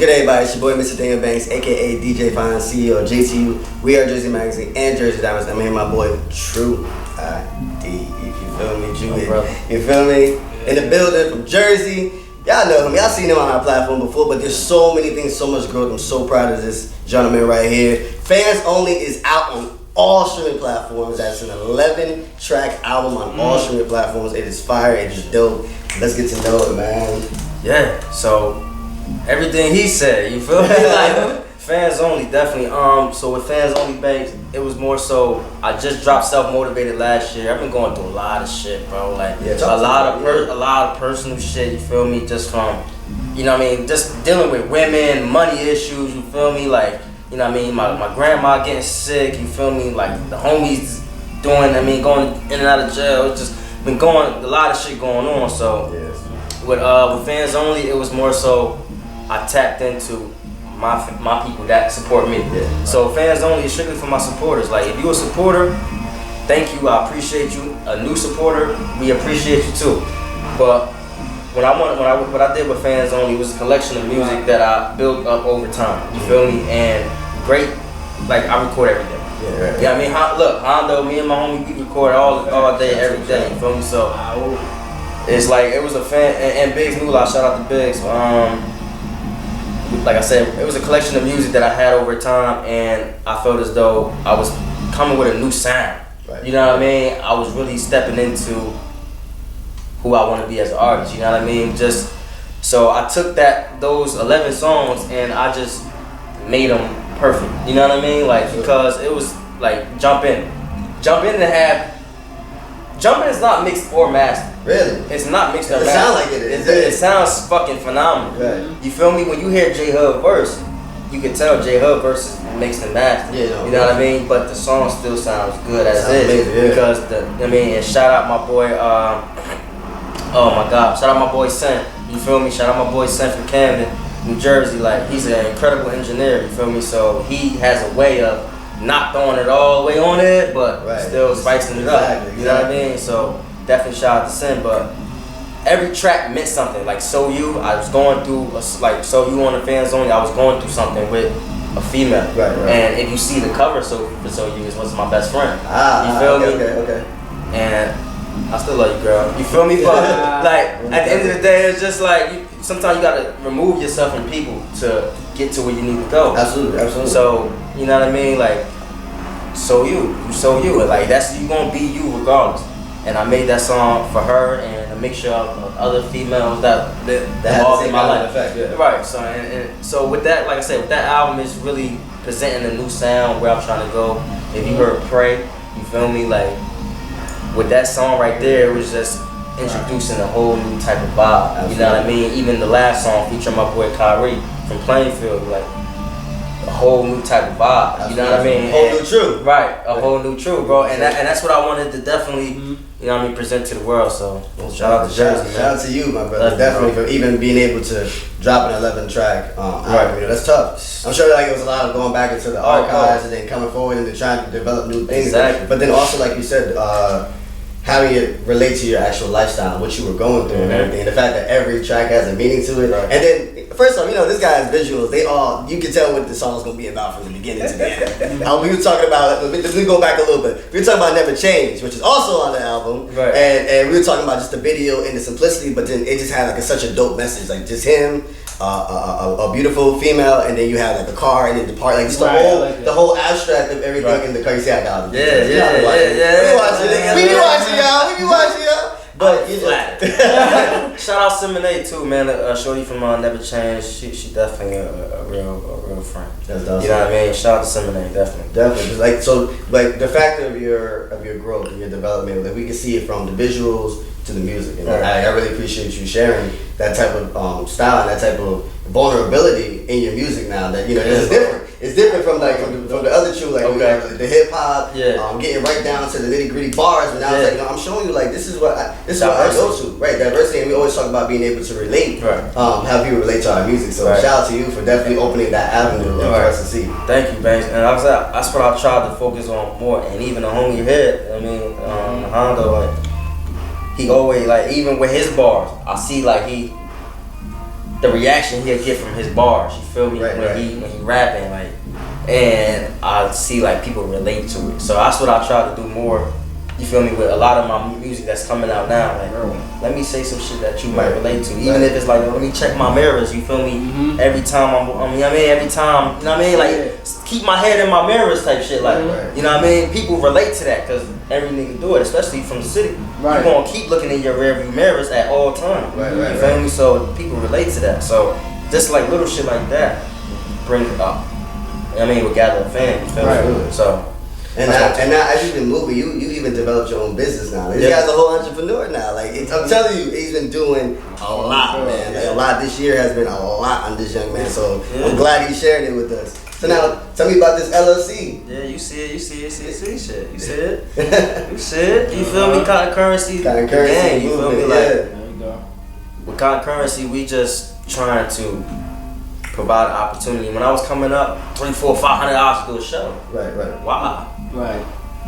good, everybody? It's your boy, Mr. Daniel Banks, aka DJ Fine, CEO of JTU, We Are Jersey Magazine, and Jersey Diamonds. I'm here with my boy, True ID. You feel me, Drew? You feel me? In the building from Jersey. Y'all know him. Y'all seen him on our platform before, but there's so many things, so much growth. I'm so proud of this gentleman right here. Fans Only is out on all streaming platforms. That's an 11-track album on all streaming platforms. It is fire. It is dope. Let's get to know it, man. Yeah. So everything he said, you feel me? Like Fans Only, definitely. So with Fans Only Banks, it was more so. I just dropped Self Motivated last year. I've been going through a lot of shit, bro. Like a lot of personal shit. You feel me? Just from, you know what I mean? Just dealing with women, money issues. You feel me? Like, you know what I mean? My grandma getting sick. You feel me? Like the homies doing. I mean, going in and out of jail. It's just been going a lot of shit going on. So with Fans Only, it was more so. I tapped into my people that support me. Yeah. So Fans Only is strictly for my supporters. Like if you're a supporter, thank you. I appreciate you. A new supporter, we appreciate you too. But what I did with Fans Only was a collection of music that I built up over time. You feel me? And great. Like I record every day. Yeah. You know what I mean? Look, Hondo, me and my homie, we record all day, every day. You feel me? So it's like it was a fan and Biggs Moolah. Shout out to Biggs. Like I said, it was a collection of music that I had over time, and I felt as though I was coming with a new sound. Right. You know what I mean? I was really stepping into who I want to be as an artist. You know what I mean? Just so I took those 11 songs and I just made them perfect. You know what I mean? Like because it was like Jump In is not mixed or mastered. Really? It's not mixed or mastered. It sounds like it is. It sounds fucking phenomenal. Right. You feel me? When you hear J Hub verse, you can tell J Hub verse is mixed and mastered. Yeah, you know what I mean? But the song still sounds good as is. Yeah. Because and shout out my boy, oh my God, shout out my boy Sen. You feel me? Shout out my boy Sen from Camden, New Jersey. Like he's an incredible engineer. You feel me? So he has a way of not throwing it all the way on it, but still spicing it up. You know what I mean? So definitely shout out to Sin. But every track meant something. Like So You, I was going through So You on the Fans Only. I was going through something with a female. Right. And if you see the cover, So You is my best friend. You feel me? Okay. And I still love you, girl. You feel me? But like at the end of the day, it's just like sometimes you gotta remove yourself from people to get to where you need to go. Absolutely. So you know what I mean? Like So You, and like that's you gonna be you regardless. And I made that song for her and a mixture of other females that involved in my life. Effect, yeah. Right. So and so with that, like I said, with that album is really presenting a new sound where I'm trying to go. If you heard Pray, you feel me? Like with that song right there, it was just introducing a whole new type of vibe. Absolutely. You know what I mean? Even the last song featuring my boy Kyrie from Plainfield, like a whole new type of vibe. Absolutely. You know what I mean? A whole new True. Right, a whole new True, bro. And that's what I wanted to definitely, you know what I mean, present to the world. So shout out to Jersey, shout out to you, my brother. Definitely for even being able to drop an 11-track album. You know, that's tough. I'm sure like it was a lot of going back into the archives and then coming forward and then trying to develop new things. Exactly. But then also, like you said, having it relate to your actual lifestyle, what you were going through and everything. The fact that every track has a meaning to it. Right. And then, first off, you know, this guy has visuals. You can tell what the song's going to be about from the beginning to the end. We were talking about, let me go back a little bit. We were talking about Never Change, which is also on the album. Right. And we were talking about just the video and the simplicity, but then it just had like such a dope message. Like just him, a beautiful female, and then you have like the car and then the part, like just the whole abstract of everything in the car. You see, I got it. Yeah. We be watching y'all. But you just shout out Simone too, man. Shorty from Never Change. She definitely a real friend. That's awesome. You know what I mean? Shout out to Simone, definitely. Like so, like the fact of your growth and your development, like we can see it from the visuals to the music. And I really appreciate you sharing that type of style and that type of vulnerability in your music now. That you know, it's different. It's different from the other two, like the hip hop, getting right down to the nitty gritty bars. But now it's like, you know, I'm showing you like this is what I go to, right? Diversity, and we always talk about being able to relate, how people relate to our music. So shout out to you for definitely opening that avenue for us to see. Thank you, Banks. And that's what I tried to focus on more. And even the homie Head, I mean, Hondo, like he always like even with his bars, I see like he the reaction he'll get from his bars. You feel me? When he rapping, like, and I see like people relate to it. So that's what I try to do more. You feel me? With a lot of my music that's coming out now, like, let me say some shit that you might relate to, even if it's like, let me check my mirrors. You feel me? Every time every time, you know what I mean? Like, keep my head in my mirrors type shit. Like, you know what I mean? People relate to that because every nigga do it, especially from the city. You gonna keep looking in your rearview mirrors at all times. You feel me? So people relate to that. So just like little shit like that, bring it up. You know what I mean? We gather a fan. You feel me? So. And now, as you've been moving, you even developed your own business now. This guy's a whole entrepreneur now. Like, I'm telling you, he's been doing a lot, man. Like, a lot this year has been a lot on this young man. So I'm glad he shared it with us. So now, tell me about this LLC. Yeah, you see it, shit. You see it. You see it. You feel me? Cotton Currency. Cotton Currency. Gang, you feel me? Like, with Cotton Currency, we just trying to provide an opportunity. When I was coming up, $300, $400, $500 to do a show. Right. Why?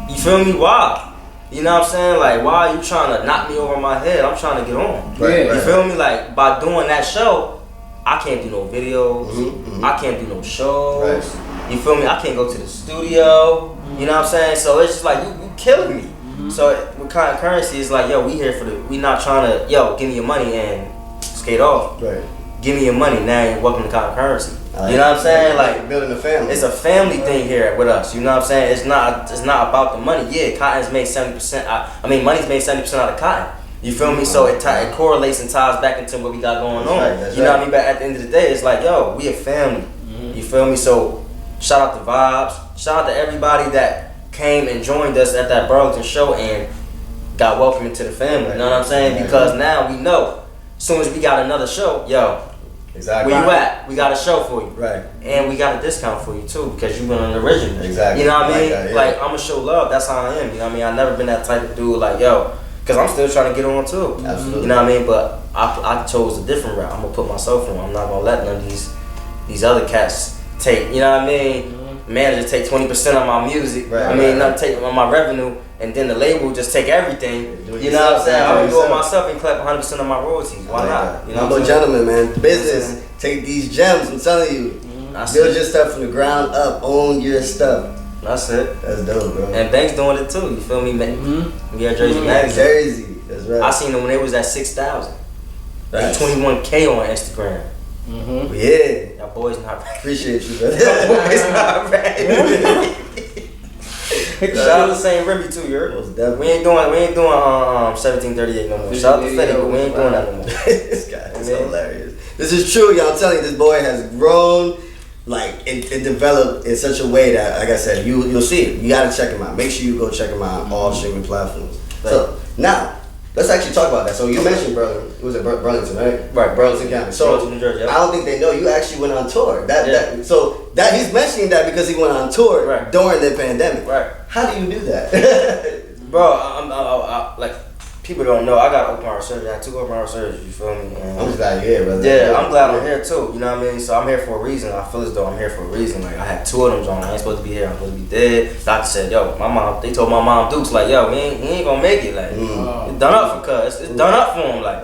You feel me? Why? You know what I'm saying? Like, why are you trying to knock me over my head? I'm trying to get on. You feel me? Like, by doing that show, I can't do no videos. I can't do no shows. You feel me? I can't go to the studio. You know what I'm saying? So it's just like, you killing me. So with Cotton Currency, it's like, yo, we not trying to, give me your money and skate off. Give me your money now and welcome to Cotton Currency. You know what I'm saying? Like, building a family. It's a family thing here with us. You know what I'm saying? It's not about the money. Yeah, cotton's made 70%. Money's made 70% out of cotton. You feel me? So it correlates and ties back into what we got going on. You know what I mean? But at the end of the day, it's like, yo, we a family. You feel me? So shout out to Vibes. Shout out to everybody that came and joined us at that Burlington show and got welcomed into the family. You know what I'm saying? Because now we know, as soon as we got another show, where you at? We got a show for you. And we got a discount for you too because you been an original. You know what I mean? Like, I'm going to show love. That's how I am. You know what I mean? I've never been that type of dude like, because I'm still trying to get on too. Absolutely. You know what I mean? But I chose a different route. I'm going to put myself on. I'm not going to let none of these other cats take, you know what I mean? Manager take 20% of my music. Not take on my revenue. And then the label just take everything. You know what I'm saying? I'm gonna do it myself and collect 100% of my royalties. Why not? You know what I'm gentlemen, man. Business. Take these gems. I'm telling you. Build your stuff from the ground up. Own your stuff. That's it. That's dope, bro. And Banks doing it too. You feel me? We are Jersey Magazine. Jersey. That's right. I seen them when they was at 6,000. Like 21K on Instagram. Yeah. Y'all boys not ready. Appreciate you, brother. Y'all boys not ready. Shout out to St. Remy too, you heard? We ain't doing 1738 no more. Shout out to Fetty, but we ain't doing that no more. This guy is hilarious. This is true, y'all. I'm telling you, this boy has grown, like, it developed in such a way that, like I said, you'll see it. You gotta check him out. Make sure you go check him out on all streaming platforms. So now, let's actually talk about that. So you mentioned Burlington, right? Right, Burlington County. So Burlington, New Jersey. I don't think they know you actually went on tour. That he's mentioning that because he went on tour during the pandemic. How do you do that? Bro, I like, people don't know. I got open heart surgery. I had 2 open heart surgeries. You feel me? And I'm just glad you're here, brother. Yeah, I'm glad I'm here too. You know what I mean? So I'm here for a reason. I feel as though I'm here for a reason. Like, I had 2 of them, John. I ain't supposed to be here. I'm supposed to be dead. Doctor said, they told my mom Dukes, like, he ain't gonna make it. Like, it's done up for cuz. It's done up for him. Like,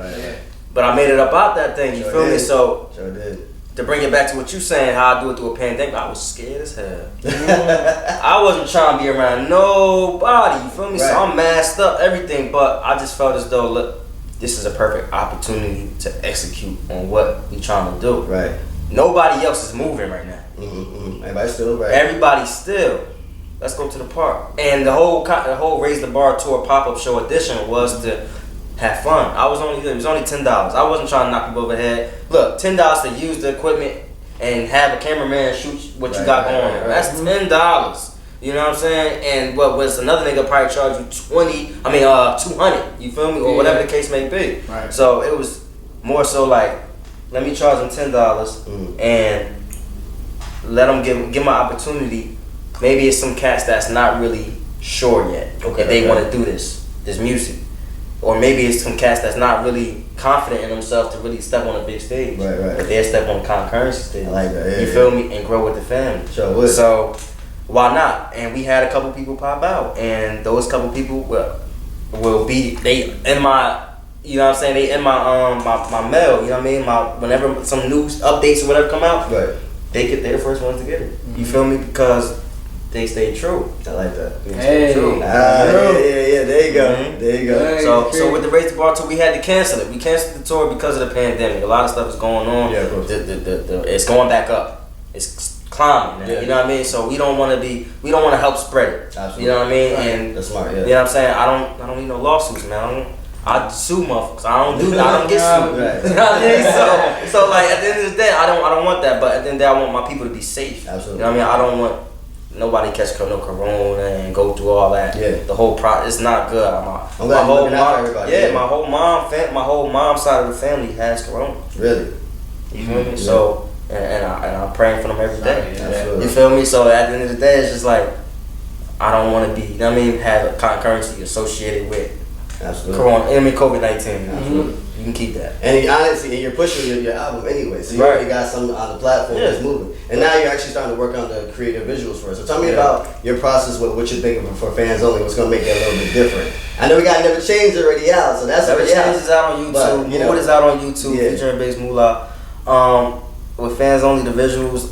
but I made it up out that thing. You feel me? So sure did. To bring it back to what you saying, how I do it through a pandemic, I was scared as hell. I wasn't trying to be around nobody, you feel me? So I'm masked up, everything, but I just felt as though, look, this is a perfect opportunity to execute on what we trying to do. Nobody else is moving right now. Everybody's still, Everybody's still. Let's go to the park. And the whole Raise the Bar Tour pop-up show edition was to have fun. It was only $10. I wasn't trying to knock people over the head. Look, $10 to use the equipment and have a cameraman shoot what you got going on. That's $10. You know what I'm saying? And what was another nigga probably charge you 200. You feel me? Or whatever the case may be. So it was more so like, let me charge them $10 and let them give my opportunity. Maybe it's some cats that's not really sure yet if they want to do this music. Or maybe it's some cats that's not really confident in themselves to really step on a big stage. But they'll step on the Cotton Currency stage. I like that. You feel me? And grow with the family. Sure would. So why not? And we had a couple people pop out, and those couple people will be in my you know what I'm saying, they in my mail, you know what I mean? Whenever some news updates or whatever come out, right, they're the first ones to get it. You feel me? Because they stay true. I like that. They stay true. Yeah, there you go. Mm-hmm. There you go. So with the Raise the Bar tour, we had to cancel it. We canceled the tour because of the pandemic. A lot of stuff is going on. Yeah, of course. It's going back up. It's climbing, man. Yeah. You know what I mean? So we don't want to help spread it. Absolutely. You know what I mean? Right. And that's smart, you know what I'm saying? I don't need no lawsuits, man. I sue motherfuckers. I don't get sued. Right. You know what I mean? So like at the end of the day, I don't want that. But at the end of the day, I want my people to be safe. Absolutely. You know what I mean? I don't want nobody catch no corona and go through all that. Yeah. The whole process, it's not good. My whole mom side of the family has corona. Really? You feel me? So and I'm praying for them every day. Absolutely. You feel me? So at the end of the day, it's just like I don't want to be. You know what I mean? Have a concurrency associated with. Absolutely. Corona, COVID-19. Absolutely. You can keep that. And honestly, you're pushing your album anyway, so you already got something on the platform that's moving. And now you're actually starting to work on the creative visuals for it. So tell me about your process with what you're thinking for fans only. What's going to make it a little bit different? I know we got Never Change already out, so that's Never already out. Change is out on YouTube. But, Mood is out on YouTube, featuring Bass Moolah. With fans only, the visuals.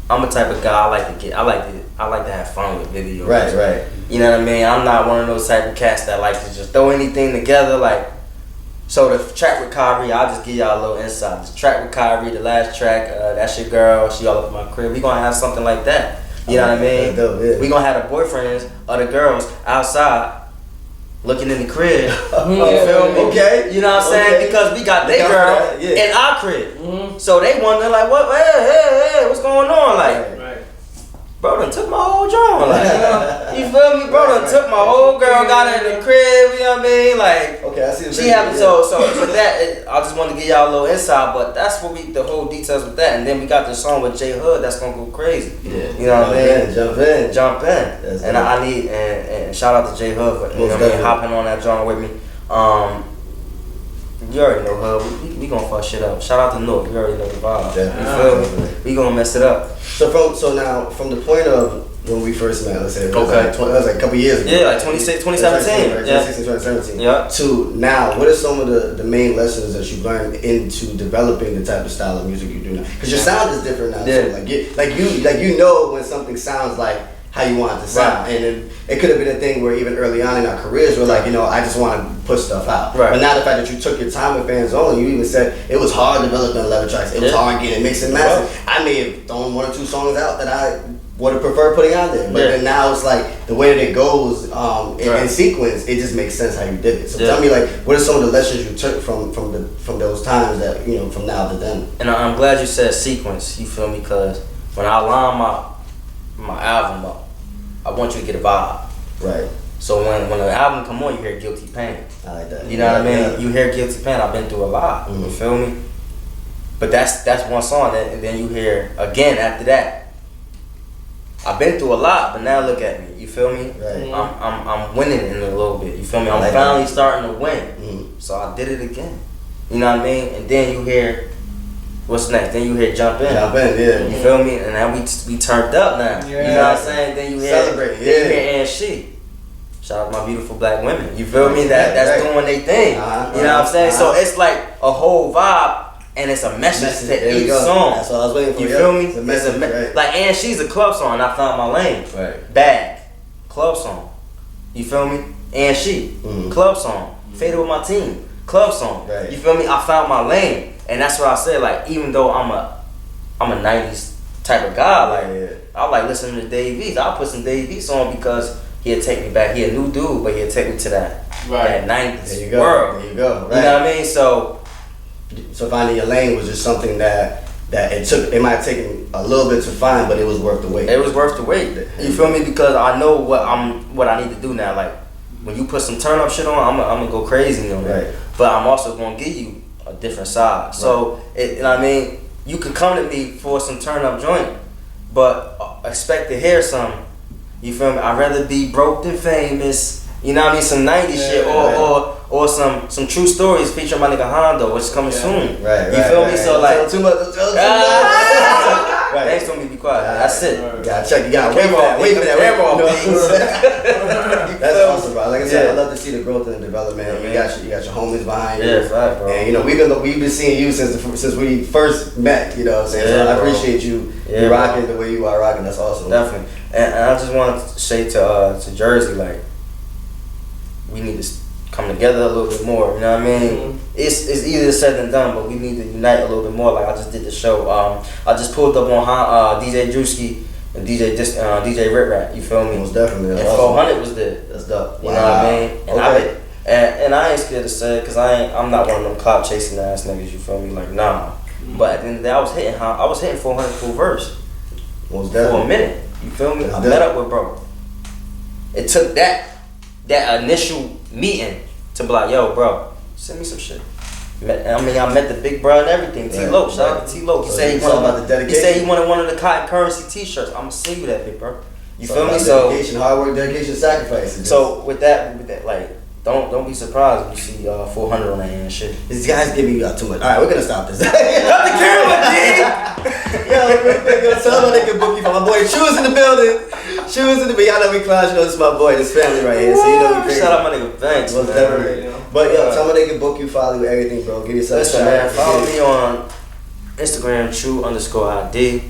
I'm a type of guy. I like to have fun with videos. Right. You know what I mean? I'm not one of those type of cats that like to just throw anything together. Like, so the track with Kyrie, I'll just give y'all a little insight. The track with Kyrie, the last track, that's your girl. She all up in my crib. We gonna have something like that. You know what I mean? We gonna have the boyfriends or the girls outside looking in the crib. You feel me? Okay. You know what I'm saying? Because we got their girl in our crib. So they wonder like, what? Hey, what's going on? Like. Bro done took my whole joint, like, you feel me? Bro done took my whole girl, got her in the crib, you know what I mean? Like, okay, I see the she having, so for that, I just wanted to give y'all a little insight, but that's what the whole details with that. And then we got the song with J Hood that's gonna go crazy. Yeah. You know what I mean? Jump in. That's and I need, and shout out to J Hood for, you know what I mean, hopping on that joint with me. You already know her. We gonna fuck shit up. Shout out to Nook. You already know the vibe. You feel me? We gonna mess it up. So now from the point of when we first met, let's say it was like a couple years ago. Yeah, like 2017. Right? 2016, 2017. Yeah. To now, what are some of the main lessons that you've learned into developing the type of style of music you do now? Because your sound is different now. Yeah. So you know when something sounds like how you want it to sound, and it could have been a thing where even early on in our careers we're like, I just want to put stuff out. Right. But now the fact that you took your time with fans only, you even said it was hard developing 11 tracks. It was hard getting mixed and mastered. I may have thrown 1 or 2 songs out that I would have preferred putting out there, but then now it's like the way that it goes in sequence, it just makes sense how you did it. So tell me, like, what are some of the lessons you took from those times that from now to then? And I'm glad you said sequence. You feel me? Because when I line my album up, I want you to get a vibe. Right. So when the album come on, you hear Guilty Pain. I like that. You know what I mean? Yeah. You hear Guilty Pain. I've been through a lot. You feel me? But that's one song, and then you hear again after that. I've been through a lot, but now look at me. You feel me? Right. I'm winning in a little bit. You feel me? I'm finally starting to win. So I did it again. You know what I mean? And then you hear. What's next? Then you hear Jump In. You feel me? And now we turned up now. Yeah. You know what I'm saying? Then you hear Celebrate. Then you hear And She. Shout out to my beautiful black women. You feel me? That's doing their thing. You know what I'm saying? So it's like a whole vibe, and it's a message to each song. That's what I was waiting for. You feel me? It's a message, like And She's a club song. I found my lane. Right. Bag. Club song. You feel me? And She. Club song. Faded with my team. Club song. Right. You feel me? I found my lane. And that's what I said, like, even though I'm a 90s type of guy, like, I like listening to Dave East. I'll put some Dave East on because he'll take me back. He a new dude, but he'll take me to that 90s world. There you go. Right. You know what I mean? So finding your lane was just something that it might have taken a little bit to find, but it was worth the wait. It was worth the wait. You feel me? Because I know what I need to do now. Like, when you put some turn up shit on, I'm gonna go crazy on that. But I'm also gonna give you a different side. So, you know what I mean? You can come to me for some turn up joint, but expect to hear some. You feel me? I'd rather be broke than famous. You know what I mean? Some 90s shit or some true stories featuring my nigga Hondo, which is coming soon. Right. You feel me? So like too much. Thanks told me be quiet. That's it. You gotta check. You gotta wait for that. That's awesome, bro. Like I said, I love to see the growth and the development. You got your homies behind you. Yeah, right, bro. And we've been seeing you since we first met. You know what I'm saying? So I appreciate you rocking the way you are rocking. That's awesome. Definitely. And I just want to say to Jersey, like, we need to come together a little bit more. You know what I mean? Mm-hmm. It's easier said than done, but we need to unite a little bit more. Like I just did the show. I just pulled up on DJ Drewski and DJ Rit Rat. You feel me? Most definitely. And 400 was there. That's dope. You know what I mean? And I ain't scared to say it because I'm not one of them clout chasing ass niggas. You feel me? Like nah. Mm-hmm. But at the end of the day, I was hitting 400 full verse. Most definitely. For a minute. You feel me? I met up with bro. It took that initial meeting to be like, yo, bro, send me some shit. I met the big bro and everything. T-Lo, shout out to T-Lo. He said he wanted one of the Cotton Currency t-shirts. I'm gonna send you that, big bro. You feel me? So dedication, hard work, dedication, sacrifice. So with that, like, don't be surprised when you see 400 on that and shit. These guys giving you too much. All right, we're gonna stop this. Not the camera, G. Yo, tell them they can book you for my boy. Shoes in the building. Y'all know we clowns. You know this is my boy, this family right here. So you know we crazy. Shout out my nigga Banks. Most definitely. But yo, tell them they can book you, follow you, everything, bro. Give yourself a shout. Man, follow me on Instagram, True_ID,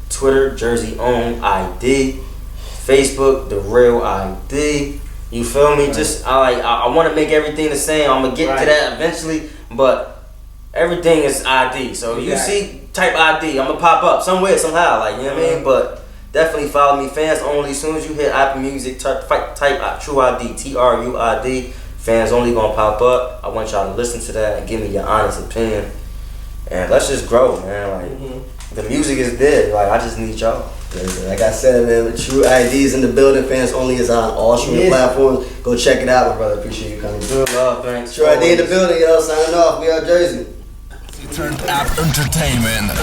Twitter, Jersey Own ID, Facebook, The Real ID. You feel me? Right. Just I want to make everything the same. I'm gonna get to that eventually, but everything is ID. So you see, type ID. I'm gonna pop up somewhere, somehow. Like, you know what I mean? But definitely follow me. Fans only. As soon as you hit Apple Music, type True ID, TRUID. Fans only gonna pop up. I want y'all to listen to that and give me your honest opinion. And let's just grow, man. Like the music is dead. Like I just need y'all. Like I said, man, True IDs in the building. Fans only is on all streaming platforms. Go check it out, my brother. Appreciate you coming. Good love, thanks. True ID in the building, yo. Signing off. We are Jersey. Turned up entertainment.